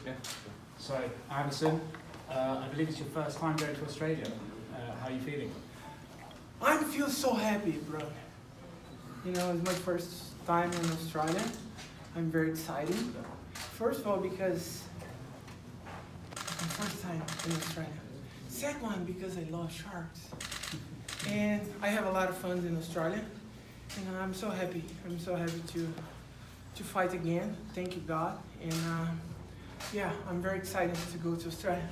Yeah. So, Anderson, I believe it's your first time going to Australia. How are you feeling? I feel so happy, bro. You know, it's my first time in Australia. I'm very excited. First of all, because it's my first time in Australia. Second one, because I love sharks. And I have a lot of fun in Australia. And I'm so happy. I'm so happy to fight again. Thank you, God. And yeah, I'm very excited to go to Australia.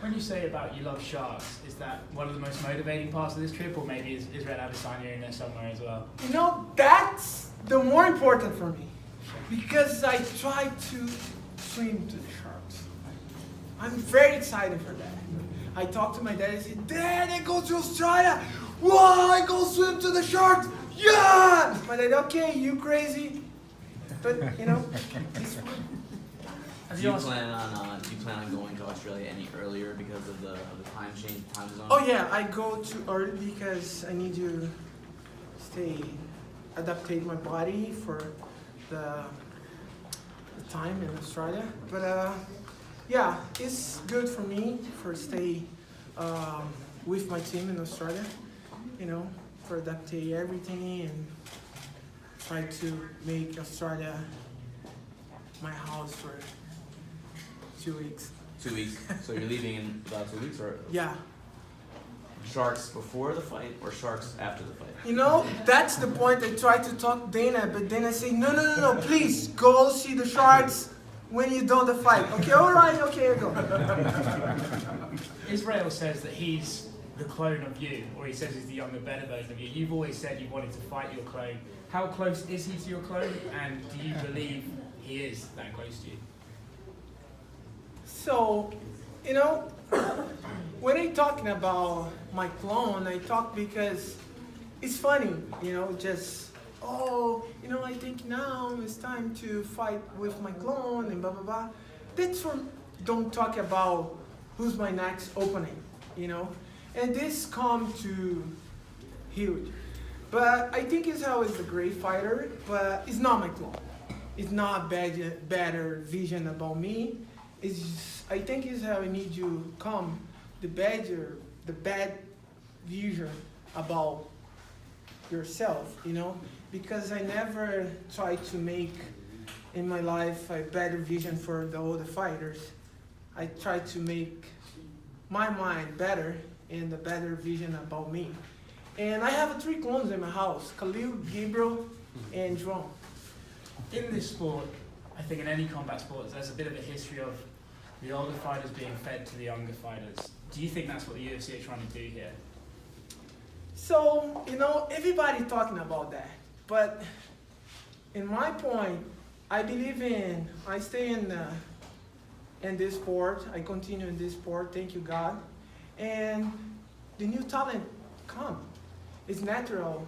When you say about you love sharks, is that one of the most motivating parts of this trip, or maybe is Israel Adesanya in there somewhere as well? You know, that's the more important for me. Because I try to swim to the sharks. I'm very excited for that. I talked to my dad and said, Dad, I go to Australia. Whoa, I go swim to the sharks. Yeah! My dad, okay, you crazy. But, you know, it's fun. Do you plan on going to Australia any earlier because of the time change, time zone? Oh yeah, I go too early because I need to adaptate my body for the time in Australia. But yeah, it's good for me for stay with my team in Australia. You know, for adaptate everything and try to make Australia my house for 2 weeks. 2 weeks. So you're leaving in about 2 weeks, or Yeah. sharks before the fight or sharks after the fight? You know, that's the point. I try to talk Dana, but Dana say, no, please go see the sharks when you're done the fight. Okay, all right, okay, I go. Israel says that he's the clone of you, or he says he's the younger, better version of you. You've always said you wanted to fight your clone. How close is he to your clone, and do you believe he is that close to you? So, you know, when I'm talking about my clone, I talk because it's funny, you know, just, you know, I think now it's time to fight with my clone and blah, blah, blah. That's from, don't talk about who's my next opponent, you know. And this come to huge. But I think Israel is a great fighter, but it's not my clone. It's not better vision about me. It's just, I think Israel need you come the bad vision about yourself, you know, because I never try to make in my life a better vision for the other fighters. I try to make my mind better and a better vision about me. And I have 3 clones in my house: Khalil, Gabriel, and João. In this sport, I think in any combat sport, there's a bit of a history of the older fighters being fed to the younger fighters. Do you think that's what the UFC are trying to do here? So, you know, everybody talking about that. But in my point, I believe I stay in this sport. I continue in this sport, thank you God. And the new talent come. It's natural.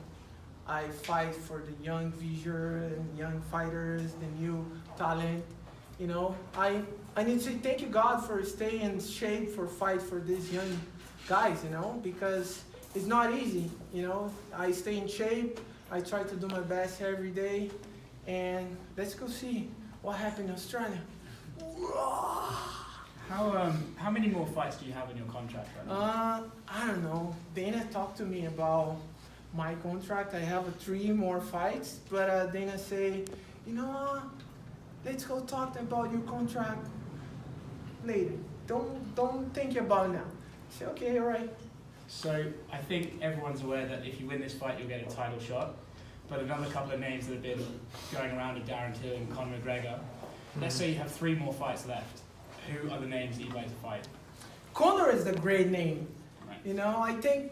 I fight for the young vision and young fighters, the new talent. You know, I need to say thank you God for staying in shape for fight for these young guys, you know, because it's not easy, you know. I stay in shape, I try to do my best every day, and let's go see what happened in Australia. How many more fights do you have in your contract right now? I don't know. Dana talked to me about my contract. I have 3 more fights, but Dana say, you know, let's go talk about your contract later. Don't think about it now. I say, okay, all right. So I think everyone's aware that if you win this fight, you'll get a title shot. But another couple of names that have been going around are Darren Till and Conor McGregor. Let's say you have 3 more fights left. Who are the names that you'd like to fight? Conor is the great name. Right. You know, I think,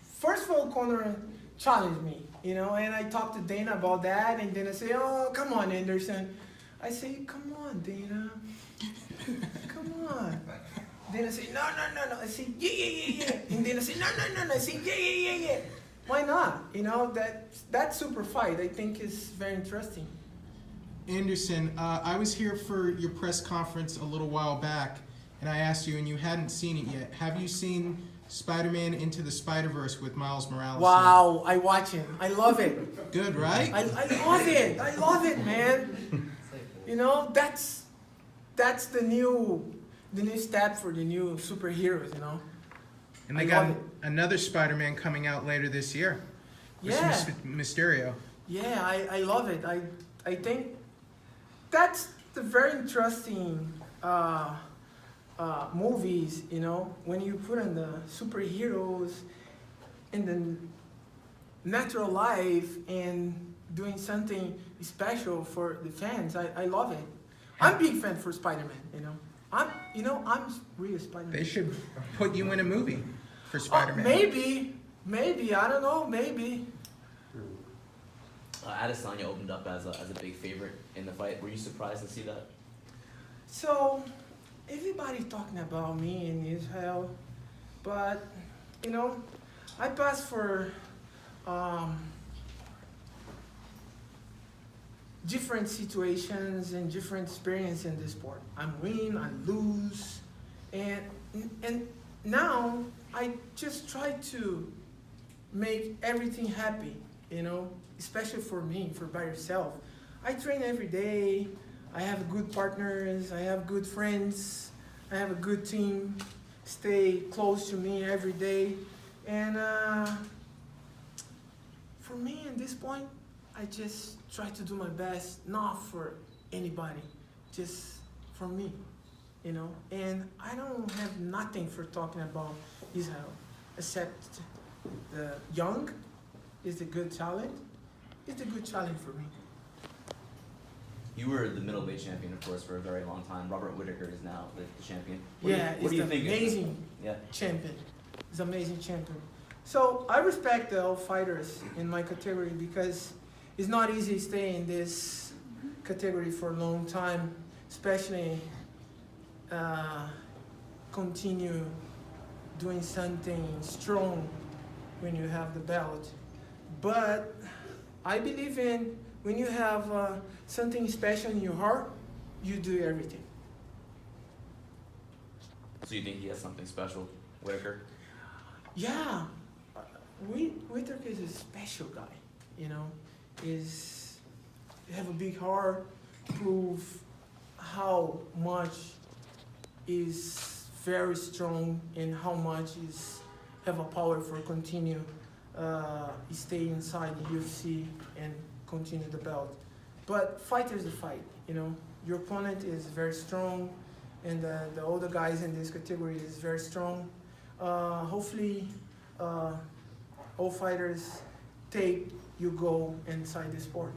first of all, Conor challenged me, you know, and I talked to Dana about that, and Dana say, oh, come on, Anderson. I say, come on, Dana. Come on. Dana say, no. I say, yeah. And Dana say, no. I say, yeah. Why not? You know, that super fight, I think, is very interesting. Anderson, I was here for your press conference a little while back, and I asked you, and you hadn't seen it yet. Have you seen Spider-Man Into the Spider-Verse with Miles Morales? Wow, I watch him. I love it. Good, right? I love it. I love it, man. You know, that's that's the new step for the new superheroes, you know. And they I got love it. another Spider-Man coming out later this year. With Yeah. Mysterio. Yeah, I love it. I think that's the very interesting movies, you know, when you put in the superheroes in the natural life and doing something special for the fans. I love it. I'm a big fan for Spider-Man, you know. I'm really Spider-Man. They should put you in a movie for Spider-Man. Maybe, I don't know, maybe. Adesanya opened up as a big favorite in the fight. Were you surprised to see that? So, everybody talking about me in Israel, but, you know, I passed for different situations and different experience in this sport. I win, I lose, and now I just try to make everything happy, you know, especially for me, for by yourself. I train every day. I have good partners. I have good friends. I have a good team. Stay close to me every day, and for me at this point, I just try to do my best, not for anybody, just for me, you know. And I don't have nothing for talking about Israel, except the young is a good talent. It's a good challenge for me. You were the middleweight champion, of course, for a very long time. Robert Whittaker is now the champion. What do you think? Amazing champion. He's an amazing champion. So I respect all fighters in my category because it's not easy to stay in this category for a long time, especially continue doing something strong when you have the belt. But I believe in when you have something special in your heart, you do everything. So you think he has something special, Whittaker? Yeah, Whittaker is a special guy, you know. Is have a big heart, prove how much is very strong and how much is have a power for continue stay inside the UFC and continue the belt. But fight is a fight, you know. Your opponent is very strong, and the older guys in this category is very strong. Hopefully, all fighters take you go inside the sport.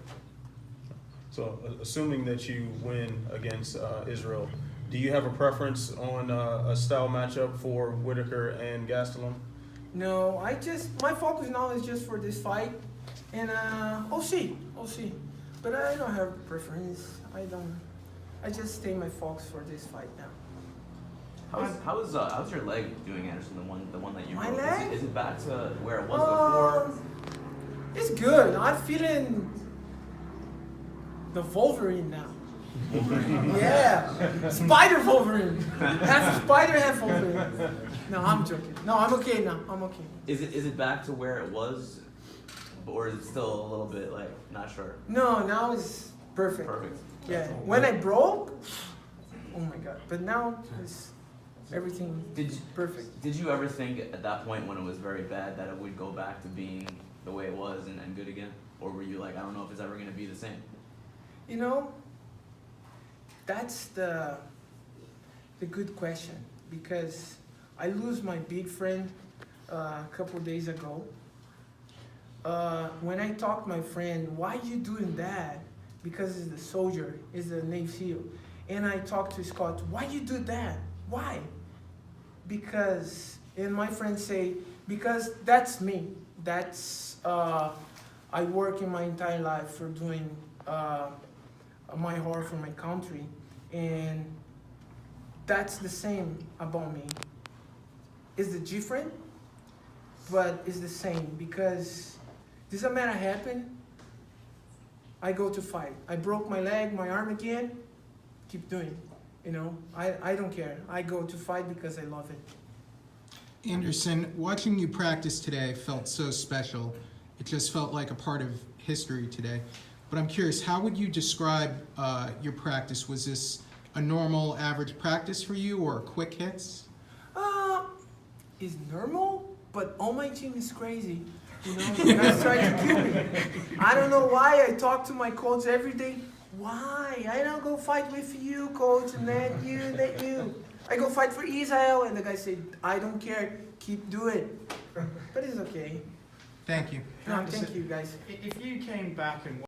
So, assuming that you win against Israel, do you have a preference on a style matchup for Whittaker and Gastelum? No, my focus now is just for this fight, and I'll see. But I don't have a preference. I just stay my focus for this fight now. How's your leg doing, Anderson? The one that you My broke? leg? Is it back to where it was before? It's good. I'm feeling the Wolverine now. Yeah, Spider Wolverine. That's a spider head Wolverine. No, I'm joking. No, I'm okay now. I'm okay. Is it back to where it was, or is it still a little bit like not sure? No, now it's perfect. Perfect. Yeah. When I broke, oh my god. But now it's everything perfect. Did you ever think at that point when it was very bad that it would go back to being the way it was and good again? Or were you like, I don't know if it's ever going to be the same? You know, that's the good question, because I lose my big friend a couple days ago. When I talked to my friend, why you doing that? Because he's the soldier, he's a Navy SEAL. And I talked to Scott, why you do that? Why? Because, and my friend say, because that's me. That's, I work in my entire life for doing my heart for my country. And that's the same about me. It's the different, but it's the same, because doesn't matter happen, I go to fight. I broke my leg, my arm again, keep doing. You know, I don't care. I go to fight because I love it. Anderson, watching you practice today felt so special. It just felt like a part of history today. But I'm curious, how would you describe your practice? Was this a normal average practice for you or quick hits? Is normal, but all my team is crazy. You know, you guys try to kill me. I don't know why. I talk to my coach every day. Why? I don't go fight with you, coach, and then you. I go fight for Israel, and the guy said, I don't care. Keep doing it. But it's okay. Thank you. No, thank you, guys. If you came back and